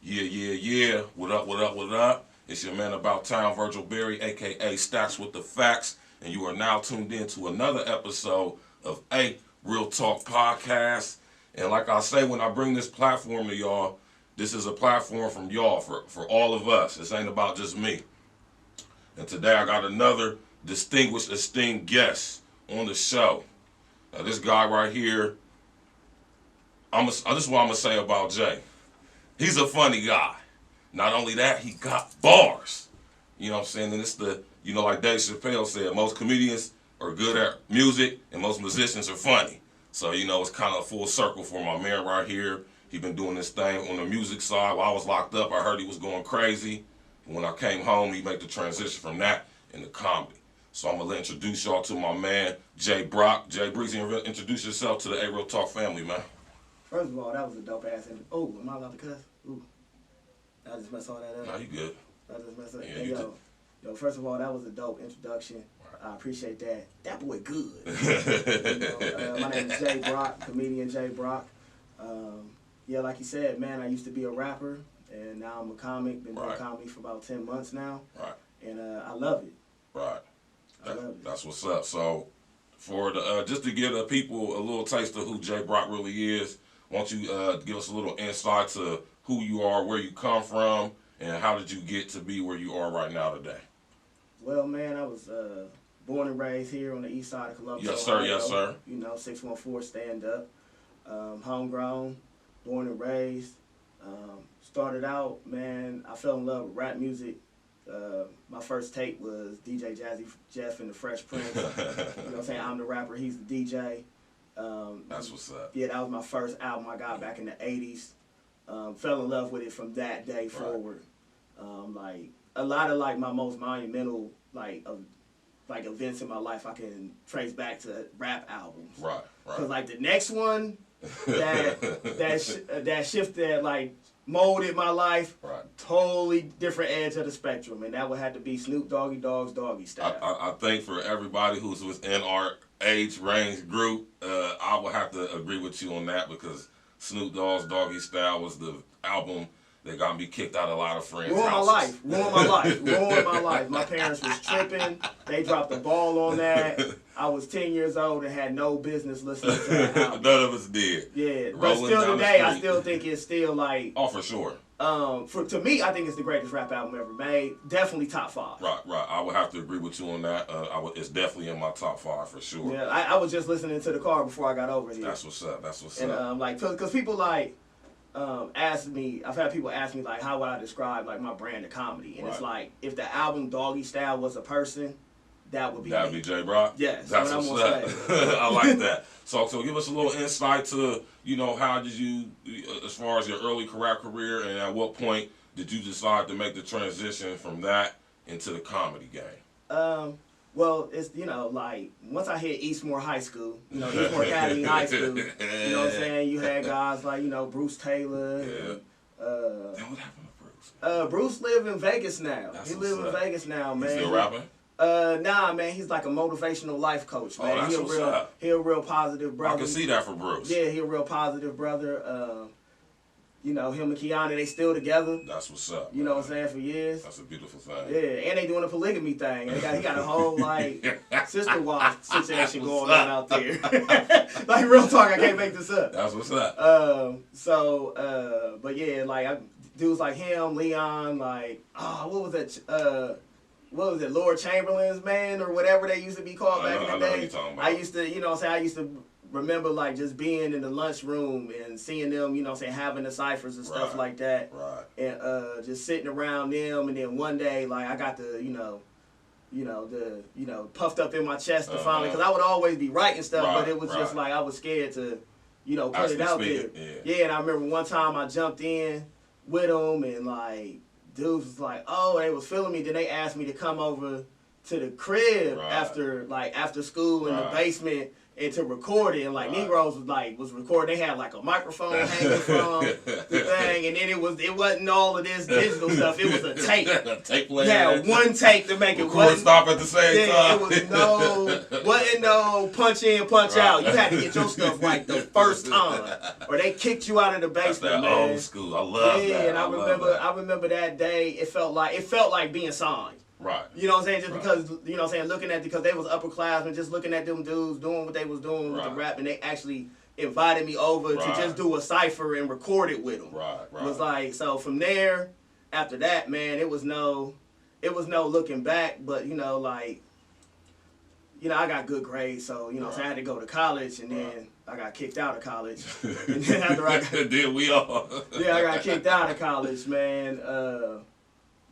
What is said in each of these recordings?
Yeah. What up, what up, what up? It's your man about town, Virgil Berry, a.k.a. Stacks with the Facts, and you are now tuned in to another episode of A Real Talk Podcast. And like I say, when I bring this platform to y'all, this is a platform from y'all, for all of us. This ain't about just me. And today I got another distinguished, esteemed guest on the show. Now this guy right here, this is what I'm going to say about Jaye. He's a funny guy. Not only that, he got bars. You know what I'm saying? And it's like Dave Chappelle said, most comedians are good at music and most musicians are funny. So, it's kind of a full circle for my man right here. He been doing this thing on the music side. While I was locked up, I heard he was going crazy. When I came home, he made the transition from that into comedy. So I'm going to introduce y'all to my man, Jaye Brock. Jaye, Breezy, introduce yourself to the A Real Talk family, man. First of all, that was a dope ass. Oh, am I allowed to cuss? Ooh. I just mess all that up. No, you good. I just mess up. Yeah, hey, yo, first of all, that was a dope introduction. Right. I appreciate that. That boy good. My name is Jaye Brock, comedian Jaye Brock. Like you said, man, I used to be a rapper, and now I'm a comic. Been doing comedy for about 10 months now. Right. And I love it. Right. I love it. That's what's up. So, for the just to give the people a little taste of who Jaye Brock really is, why don't you give us a little insight to who you are, where you come from, and how did you get to be where you are right now today? Well, man, I was born and raised here on the east side of Columbus. Yes, sir. Ohio. Yes, sir. 614 stand up. Homegrown, born and raised. Started out, man, I fell in love with rap music. My first tape was DJ Jazzy Jeff and the Fresh Prince. You know what I'm saying? I'm the rapper, he's the DJ. That's what's up. Yeah, that was my first album I got back in the 80s. Fell in love with it from that day forward. Like a lot of my most monumental events in my life I can trace back to rap albums. Right. Cause the next one that shifted molded my life. Right. Totally different edge of the spectrum, and that would have to be Snoop Doggy Dogg's Doggy Style. I think for everybody who's within our age range group, I would have to agree with you on that because Snoop Dogg's Doggy Style was the album that got me kicked out of a lot of friends' houses. Ruined my life. My parents was tripping. They dropped the ball on that. I was 10 years old and had no business listening to that album. None of us did. Yeah, but still today, I still think it's still Oh, for sure. To me, I think it's the greatest rap album ever made. Definitely top 5. Right. I would have to agree with you on that. It's definitely in my top 5 for sure. Yeah, I was just listening to the car before I got over here. That's what's up. And because people ask me, I've had people ask me how would I describe my brand of comedy, and it's if the album Doggy Style was a person, that would be Jaye Brock. Yes, that's what I'm saying. I like that. So give us a little insight to how did you, as far as your early rap career, and at what point did you decide to make the transition from that into the comedy game? Well, it's, once I hit Eastmore High School, Eastmore Academy High School, you know what I'm saying? You had guys like, Bruce Taylor. Yeah. And, what happened to Bruce? Bruce lives in Vegas now. He lives in Vegas now, man. He's still rapping? Nah, man, he's like a motivational life coach, man. Oh, that's he a real positive brother. I can see that for Bruce. Yeah, he a real positive brother. Him and Kiana, they still together. That's what's up. You know what I'm saying, for years. That's a beautiful thing. Yeah, and they doing a polygamy thing. He got a whole sister-wife situation going on out there. Real talk, I can't make this up. That's what's up. But yeah, dudes like him, Leon, what was that? What was it, Lord Chamberlain's man or whatever they used to be called back in the day? I used to, I used to remember just being in the lunchroom and seeing them, having the ciphers and stuff like that. Right. And just sitting around them, and then one day, I got to, puffed up in my chest to finally, because I would always be writing stuff, but it was just I was scared to, put it out there. Yeah, and I remember one time I jumped in with them, and dudes was they was feeling me. Then they asked me to come over to the crib after school in the basement and to record it, and like Negroes was recording. They had like a microphone hanging from the thing, and then it wasn't all of this digital stuff. It was a tape. A tape player. Yeah, one tape to make it record, stop at the same time. It wasn't no punch in, punch out. You had to get your stuff right the first time, or they kicked you out of the basement. That's that man. old school. I love that. Yeah, and I remember that day. It felt like being signed. Right. You know what I'm saying? Just because, you know what I'm saying, looking at, because they was upperclassmen, just looking at them dudes doing what they was doing with the rap, and they actually invited me over to just do a cipher and record it with them. Right. It was like, so from there, after that, man, it was no looking back, but, you know, like, you know, I got good grades, so, you know, so I had to go to college, and then I got kicked out of college. And then after Did we all? Yeah, I got kicked out of college, man.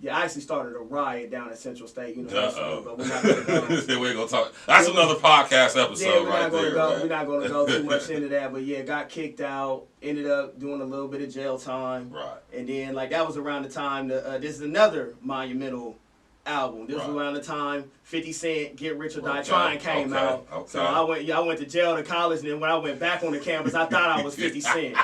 Yeah, I actually started a riot down at Central State University, but we're not going to go. We ain't gonna talk. That's another podcast episode right there. We're not going to go too much into that, but yeah, got kicked out. Ended up doing a little bit of jail time. Right. And then, like, that was around the time. This is another monumental album. This was around the time 50 Cent Get Rich or Die Trying came out. Okay. So I went to jail to college, and then when I went back on the campus, I thought I was 50 Cent.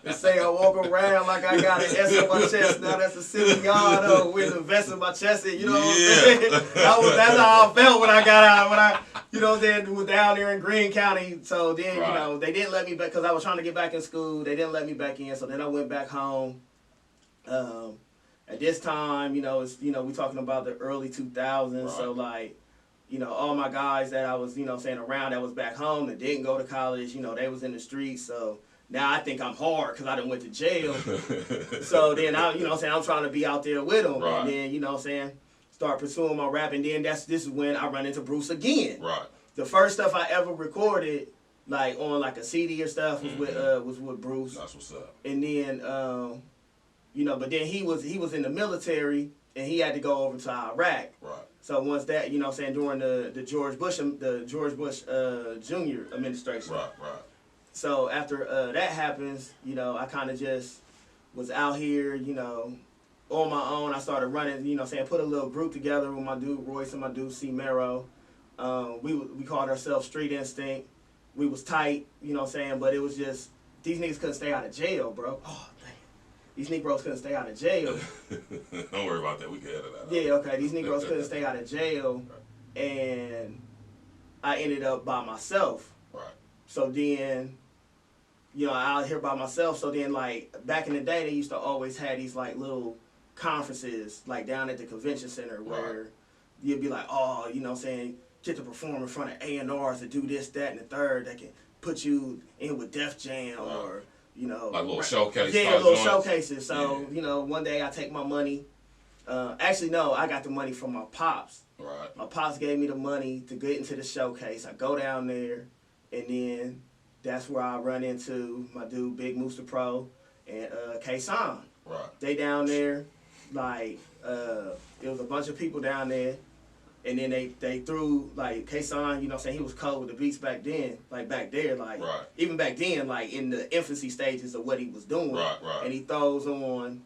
They say I walk around like I got an S on my chest. Now that's a Siciliano with a vest on my chest. You know what I'm saying? That's how I felt when I got out. You know what I'm saying, was down there in Greene County. So then, you know, they didn't let me back because I was trying to get back in school. They didn't let me back in. So then I went back home. At this time, you know, it's, you know, we talking about the early 2000s. So like, you know, all my guys that I was, you know, saying around that was back home that didn't go to college, you know, they was in the streets. So now I think I'm hard because I done went to jail. So then you know what I'm saying, I'm trying to be out there with them. And then, you know what I'm saying, start pursuing my rap. And then this is when I run into Bruce again. Right. The first stuff I ever recorded, like on like a CD or stuff, was with Bruce. That's what's up. And then, you know, but then he was in the military and he had to go over to Iraq. Right. So once that, you know what I'm saying, during the George Bush Jr. administration. Right. So after that happens, you know, I kind of just was out here, you know, on my own. I started running, you know what I'm saying, put a little group together with my dude Royce and my dude C. Mero. We called ourselves Street Instinct. We was tight, you know what I'm saying, but it was just, these niggas couldn't stay out of jail, bro. Oh, damn. These Negroes couldn't stay out of jail. Don't worry about that. We can edit that out. Yeah, okay. These Negroes couldn't stay out of jail, and I ended up by myself. Right. So then, you know, out here by myself. So then, like, back in the day, they used to always have these, like, little conferences, like, down at the convention center where you'd be like, oh, you know what I'm saying, get to perform in front of A&Rs to do this, that, and the third that can put you in with Def Jam or, you know. Like little showcases. Yeah, little showcases. So, you know, one day I take my money. Actually, no, I got the money from my pops. Right. My pops gave me the money to get into the showcase. I go down there, and then that's where I run into my dude, Big Moose the Pro, and K-Son. Right. They down there, like, it was a bunch of people down there, and then they threw, like, K-Son, you know what I'm saying, he was cold with the beats back then, like, back there, like, even back then, like, in the infancy stages of what he was doing. And he throws on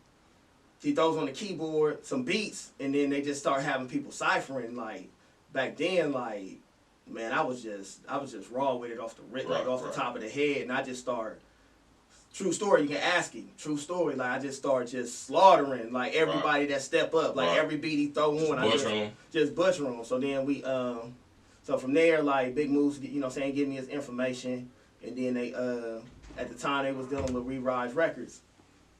the keyboard some beats, and then they just start having people ciphering, like, back then, like, man, I was just raw with it off the top of the head, and I just start. True story, you can ask him. True story, like I just start just slaughtering like everybody that step up, like every beat he throw on, I just butcher him. So then we, so from there, like Big Moose, you know, what I'm saying, give me his information, and then they, at the time they was dealing with Re-Rise Records,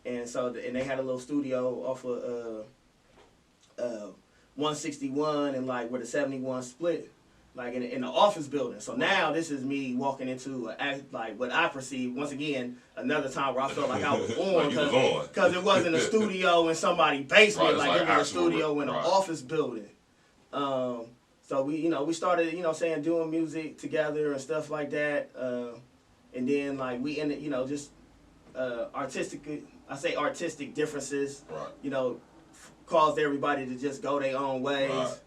and so and they had a little studio off of 161 and like where the 71 split. Like in the office building. So now this is me walking into like what I perceive, once again, another time where I felt like I was on. Because it wasn't a studio in somebody's basement. Like it was a studio in an office building. So we started, you know, saying, doing music together and stuff like that. And then like we ended, you know, just artistic differences, you know, caused everybody to just go their own ways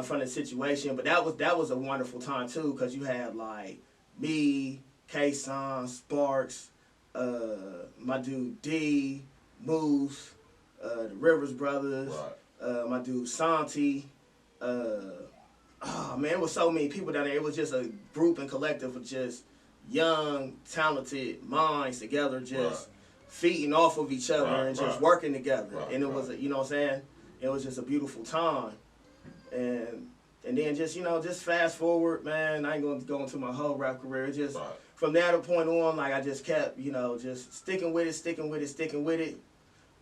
from the situation. But that was a wonderful time too, because you had like me, K-Son, Sparks, my dude D, Moose, the Rivers Brothers, my dude Santi, oh man, it was so many people down there. It was just a group and collective of just young, talented minds together, just feeding off of each other and just working together. And it was, you know what I'm saying? It was just a beautiful time. And then just, you know, just fast forward, man, I ain't going to go into my whole rap career. It just, from that point on, like, I just kept, you know, just sticking with it.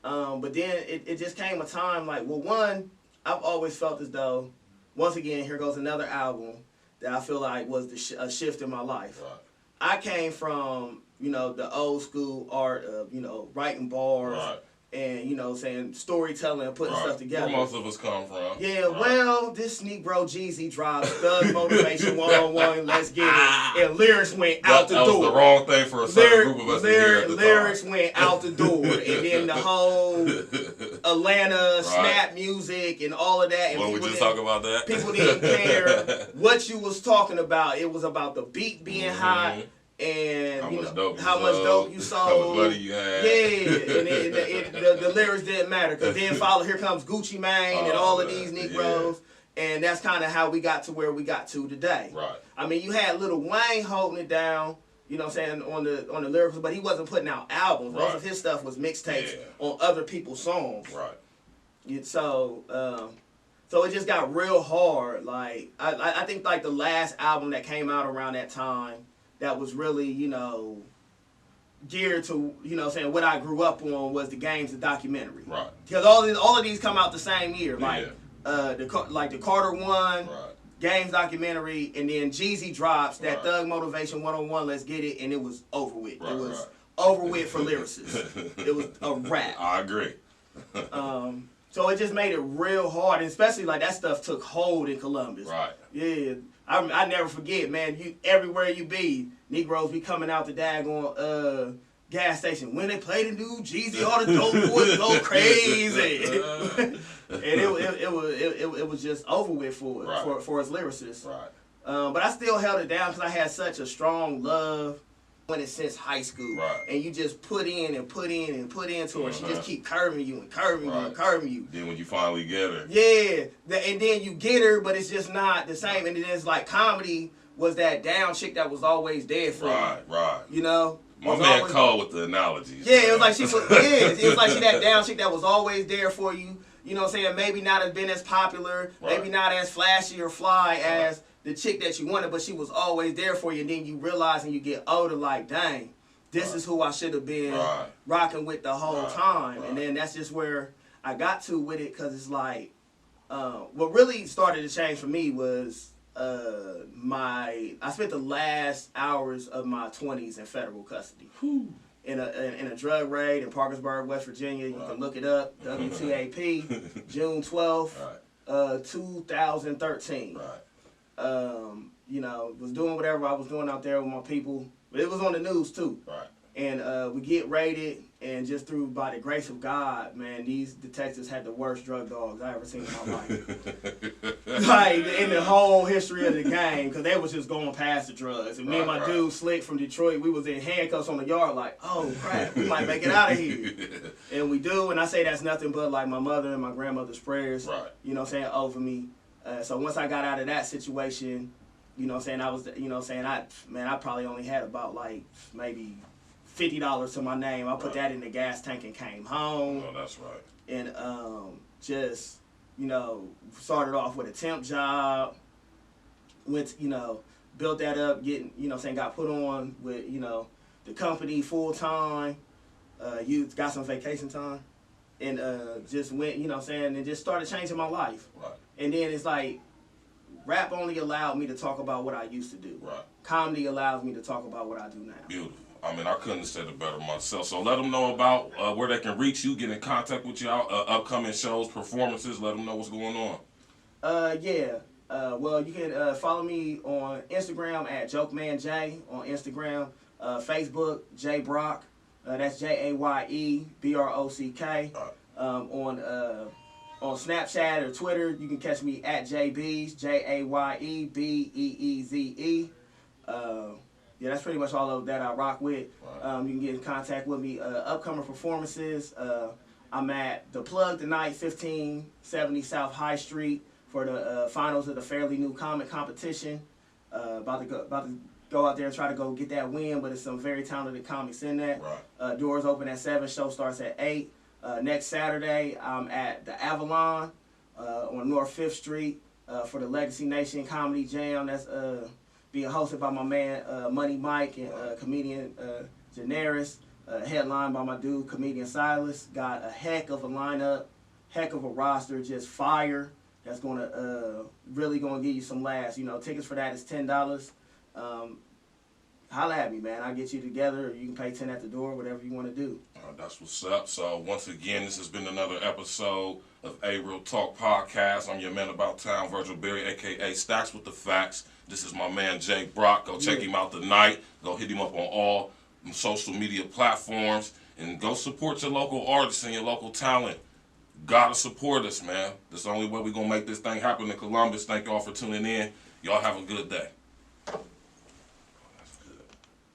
But then it just came a time, like, well, one, I've always felt as though, once again, here goes another album that I feel like was a shift in my life. I came from, you know, the old school art of, you know, writing bars and, you know, saying storytelling and putting stuff together. Where most of us come from. Yeah, well, this Negro Jeezy dropped Thug Motivation 101, let's get it. And lyrics went out the door. That was the wrong thing for a certain group of us to hear at the lyrics time. went out the door. And then the whole Atlanta snap music and all of that. And well, we just talk about that. People didn't care what you was talking about. It was about the beat being hot. And how much dope you sold, how much money you had. Yeah, and the lyrics didn't matter because then Here Comes Gucci Mane and all of these Negroes, and that's kind of how we got to where we got to today. I mean, you had Lil Wayne holding it down, you know what I'm saying, on the lyrics, but he wasn't putting out albums. Most of his stuff was mixtapes on other people's songs. So it just got real hard. Like I think like the last album that came out around that time that was really, you know, geared to, you know what I'm saying, what I grew up on was the Games, the documentary. Because all of these come out the same year. Like the Carter one, Games documentary, and then Jeezy drops that Thug Motivation 101, let's get it, and it was over with. It was over with for lyricists. It was a wrap. I agree. So it just made it real hard, and especially like that stuff took hold in Columbus. Yeah. I never forget, man. Everywhere you be, Negroes be coming out the daggone gas station. When they play the new Jeezy, all the dope boys go crazy. And it was just over with for us lyricists. But I still held it down because I had such a strong love when it since high school. And you just put in and put in and put into her. She just keep curving you and curving you and curving you. Then when you finally get her. And then you get her, but it's just not the same. And then it's like comedy was that down chick that was always there for you. You know? My man Cole with the analogies. Yeah, it was like she was it was like she that down chick that was always there for you. You know what I'm saying? Maybe not have been as popular, maybe not as flashy or fly as the chick that you wanted, but she was always there for you. And then you realize and you get older, like, dang, this is who I should have been rocking with the whole time. And then that's just where I got to with it, because it's like, what really started to change for me was I spent the last hours of my 20s in federal custody. In a drug raid in Parkersburg, West Virginia. You can look it up, WTAP, June 12th, 2013. You know, was doing whatever I was doing out there with my people. But it was on the news too. And we get raided, and just by the grace of God, man, these detectives had the worst drug dogs I ever seen in my life. Like, in the whole history of the game, because they was just going past the drugs. And me and my dude, Slick from Detroit, we was in handcuffs on the yard like, oh, crap, we might make it out of here. And we do, and I say that's nothing but, like, my mother and my grandmother's prayers, you know what I'm saying, over me. So once I got out of that situation, you know what I'm saying, I was, you know what I'm saying, I probably only had about, like, maybe $50 to my name. I put that in the gas tank and came home. Oh, that's right. And just, you know, started off with a temp job. Went, you know, built that up, getting, you know, saying got put on with, you know, the company full time. You got some vacation time, and just went, you know, saying, and just started changing my life. And then it's like, rap only allowed me to talk about what I used to do. Comedy allows me to talk about what I do now. Beautiful. I mean, I couldn't have said it better myself. So let them know about where they can reach you, get in contact with y'all, upcoming shows, performances. Let them know what's going on. Well, you can follow me on Instagram at JokeManJay on Instagram. Facebook, Jaye Brock. That's JayeBrock. On Snapchat or Twitter, you can catch me at JBeeze, JayeBeeze. Yeah, that's pretty much all of that I rock with. You can get in contact with me. Upcoming performances, I'm at The Plug tonight, 1570 South High Street for the finals of the Fairly New Comic Competition. About to go out there and try to go get that win, but it's some very talented comics in that. Right. Doors open at 7, show starts at 8. Next Saturday, I'm at the Avalon on North 5th Street for the Legacy Nation Comedy Jam. That's being hosted by my man Money Mike and comedian Janaris. Headlined by my dude, comedian Silas. Got a heck of a lineup, heck of a roster, just fire. That's really gonna give you some laughs. You know, tickets for that is $10. Holla at me, man. I'll get you together, or you can pay 10 at the door, whatever you want to do. That's what's up. So once again, this has been another episode of A Real Talk Podcast. I'm your man about town, Virgil Berry, aka Stacks with the Facts. This is my man Jay Brock. Go check him out tonight. Go hit him up on all social media platforms, and go support your local artists and your local talent. Gotta support us, man. That's the only way we're gonna make this thing happen in Columbus. Thank y'all for tuning in. Y'all have a good day.